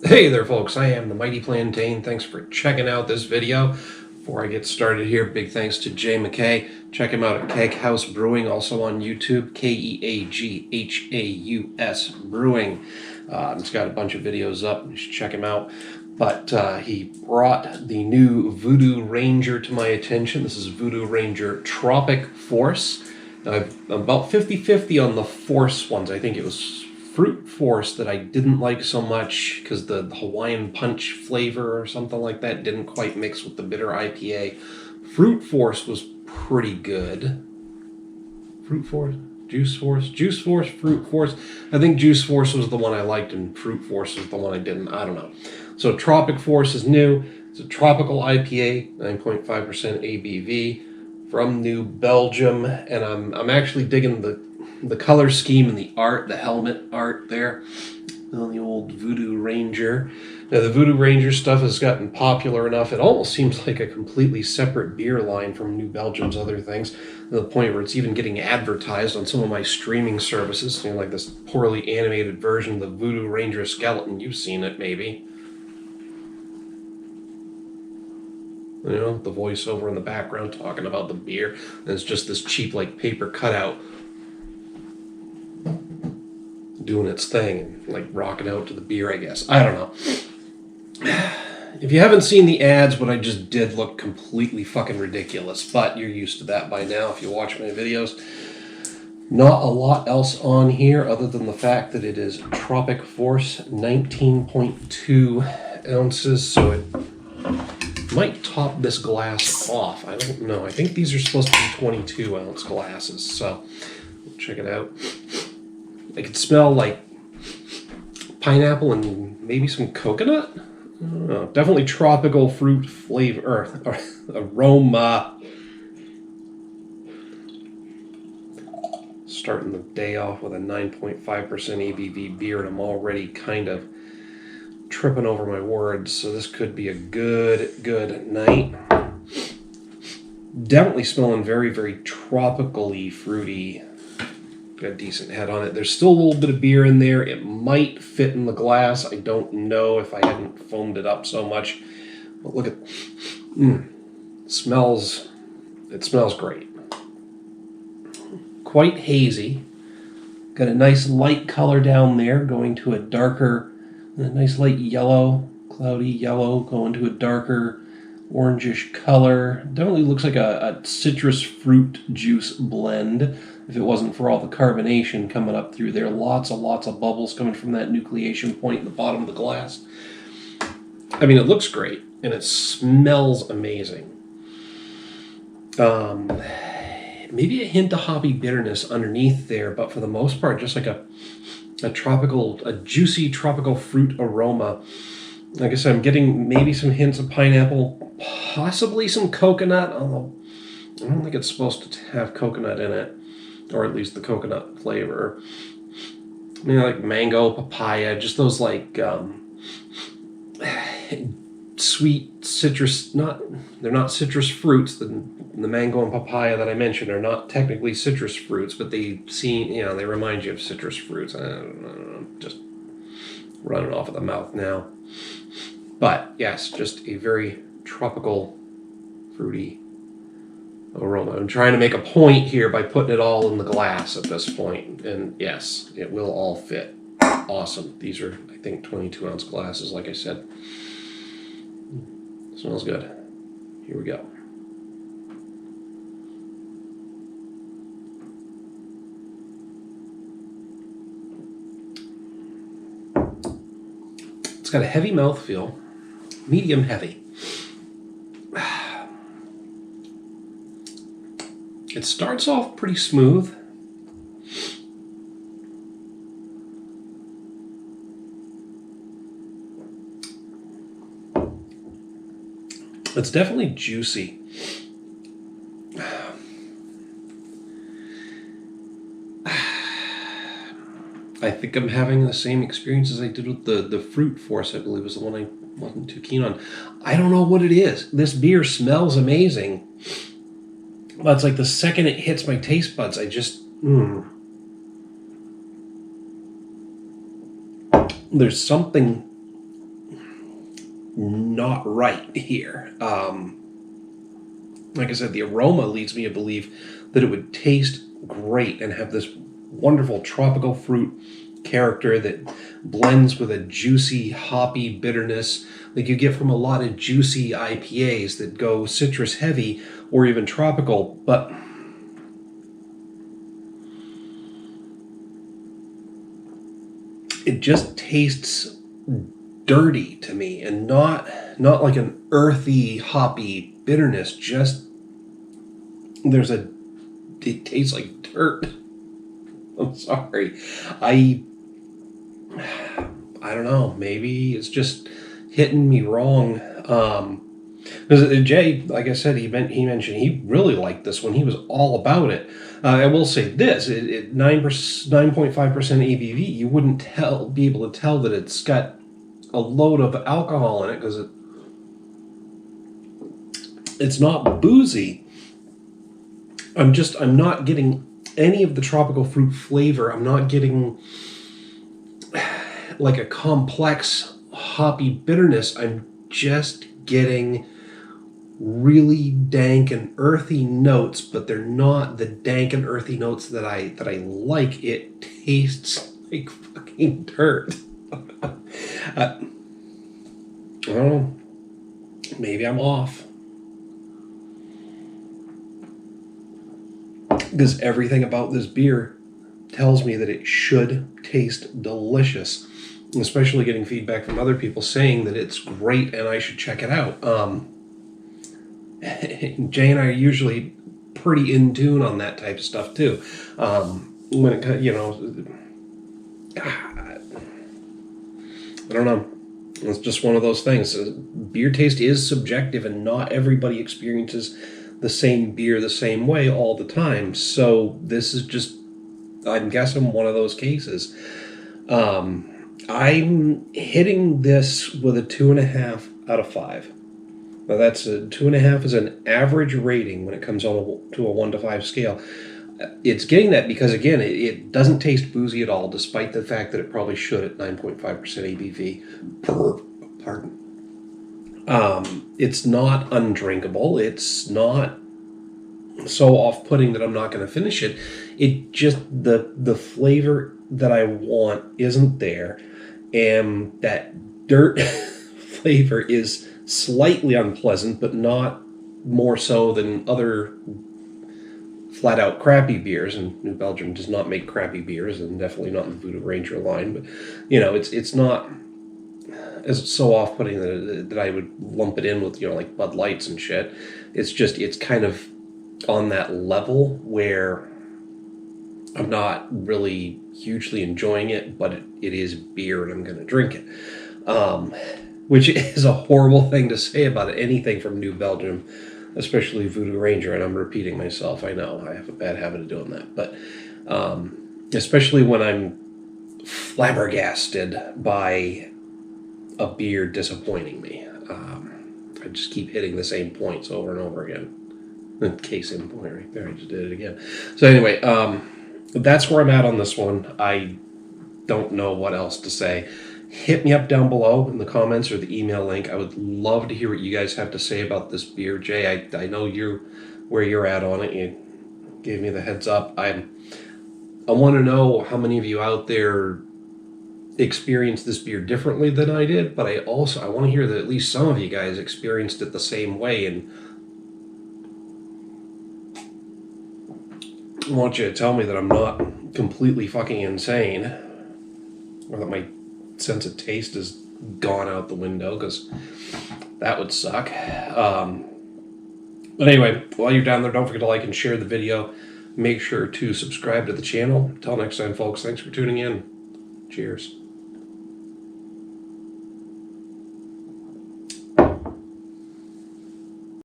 Hey there folks, I am the Mighty Plantain. Thanks for checking out this video. Before I get started here, big thanks to Jay McKay. Check him out at Keg House Brewing, also on YouTube, Keaghaus Brewing. He's got a bunch of videos up, you should check him out. But he brought the new VooDoo Ranger to my attention. This is VooDoo Ranger Tropic Force. I'm about 50-50 on the Force ones. I think it was Fruit Force that I didn't like so much because the Hawaiian Punch flavor or something like that didn't quite mix with the bitter IPA. Fruit Force was pretty good. Fruit Force? Juice Force? Juice Force? Fruit Force? I think Juice Force was the one I liked and Fruit Force was the one I didn't. I don't know. So Tropic Force is new. It's a tropical IPA, 9.5% ABV from New Belgium, and I'm actually digging the color scheme and the art, the helmet art there on the old VooDoo Ranger. Now the VooDoo Ranger stuff has gotten popular enough, it almost seems like a completely separate beer line from New Belgium's other things, to the point where it's even getting advertised on some of my streaming services, you know, like this poorly animated version of the VooDoo Ranger skeleton. You've seen it, maybe. You know, the voiceover in the background talking about the beer, and it's just this cheap, like, paper cutout doing its thing and, like, rocking out to the beer, I guess. I don't know. If you haven't seen the ads, what I just did looked completely fucking ridiculous, but you're used to that by now if you watch my videos. Not a lot else on here other than the fact that it is Tropic Force, 19.2 ounces, so it might top this glass off. I don't know. I think these are supposed to be 22-ounce glasses, so check it out. I could smell like pineapple and maybe some coconut. I don't know. Definitely tropical fruit flavor or aroma. Starting the day off with a 9.5% ABV beer, and I'm already kind of tripping over my words, so this could be a good night. Definitely smelling very, very tropically fruity. Got a decent head on it. There's still a little bit of beer in there. It might fit in the glass. I don't know if I hadn't foamed it up so much. But look at it smells great. Quite hazy. Got a nice light color down there going to a darker, a nice light yellow, cloudy yellow, going to a darker orangish color. Definitely looks like a citrus fruit juice blend if it wasn't for all the carbonation coming up through there. Lots of bubbles coming from that nucleation point in the bottom of the glass. I mean, it looks great, and it smells amazing. Maybe a hint of hoppy bitterness underneath there, but for the most part, just like a juicy tropical fruit aroma. Like I said, I'm getting maybe some hints of pineapple, possibly some coconut, although I don't think it's supposed to have coconut in it, or at least the coconut flavor. I mean, like mango, papaya, just those like sweet citrus, they're not citrus fruits. The mango and papaya that I mentioned are not technically citrus fruits, but they they remind you of citrus fruits. I don't know, just running off of the mouth now. But yes, just a very tropical, fruity aroma. I'm trying to make a point here by putting it all in the glass at this point, and yes, it will all fit. Awesome. These are, I think, 22-ounce glasses, like I said. Smells good. Here we go. It's got a heavy mouthfeel, medium heavy. It starts off pretty smooth. It's definitely juicy. I think I'm having the same experience as I did with the Fruit Force, I believe was the one I wasn't too keen on. I don't know what it is. This beer smells amazing. But it's like the second it hits my taste buds, I just... There's something not right here. Like I said, the aroma leads me to believe that it would taste great and have this wonderful tropical fruit character that blends with a juicy, hoppy bitterness like you get from a lot of juicy IPAs that go citrus heavy or even tropical, but it just tastes dirty to me, and not like an earthy, hoppy bitterness. Just it tastes like dirt. I'm sorry. I don't know. Maybe it's just hitting me wrong. Because Jay, like I said, he mentioned he really liked this one. He was all about it. I will say this: 9.5% ABV. You wouldn't be able to tell that it's got a load of alcohol in it because it's not boozy. I'm not getting any of the tropical fruit flavor. I'm not getting like a complex hoppy bitterness. I'm just getting really dank and earthy notes, but they're not the dank and earthy notes that I like. It tastes like fucking dirt. I don't know. Maybe I'm off. Because everything about this beer tells me that it should taste delicious. Especially getting feedback from other people saying that it's great and I should check it out. Jay and I are usually pretty in tune on that type of stuff too. When it, I don't know. It's just one of those things. Beer taste is subjective, and not everybody experiences the same beer the same way all the time. So this is just, I'm guessing, one of those cases. I'm hitting this with a 2.5 out of 5. Now that's a 2.5 is an average rating when it comes on to a 1 to 5 scale. It's getting that because, again, it doesn't taste boozy at all, despite the fact that it probably should at 9.5% ABV. Pardon. It's not undrinkable. It's not so off-putting that I'm not going to finish it. It just, the flavor that I want isn't there, and that dirt flavor is slightly unpleasant, but not more so than other flat-out crappy beers. And New Belgium does not make crappy beers, and definitely not in the VooDoo Ranger line. But it's not as so off-putting that I would lump it in with like Bud Lights and shit. It's kind of on that level where I'm not really hugely enjoying it, but it is beer and I'm going to drink it. Which is a horrible thing to say about anything from New Belgium, especially VooDoo Ranger, and I'm repeating myself. I know, I have a bad habit of doing that. But especially when I'm flabbergasted by a beer disappointing me. I just keep hitting the same points over and over again. Case in point right there, I just did it again. So anyway, that's where I'm at on this one. I don't know what else to say. Hit me up down below in the comments or the email link. I would love to hear what you guys have to say about this beer. Jay, I know where you're at on it. You gave me the heads up. I want to know how many of you out there experienced this beer differently than I did, but I want to hear that at least some of you guys experienced it the same way, and I want you to tell me that I'm not completely fucking insane, or that my sense of taste has gone out the window, because that would suck. But anyway, while you're down there, don't forget to like and share the video. Make sure to subscribe to the channel. Until next time, folks, thanks for tuning in. Cheers.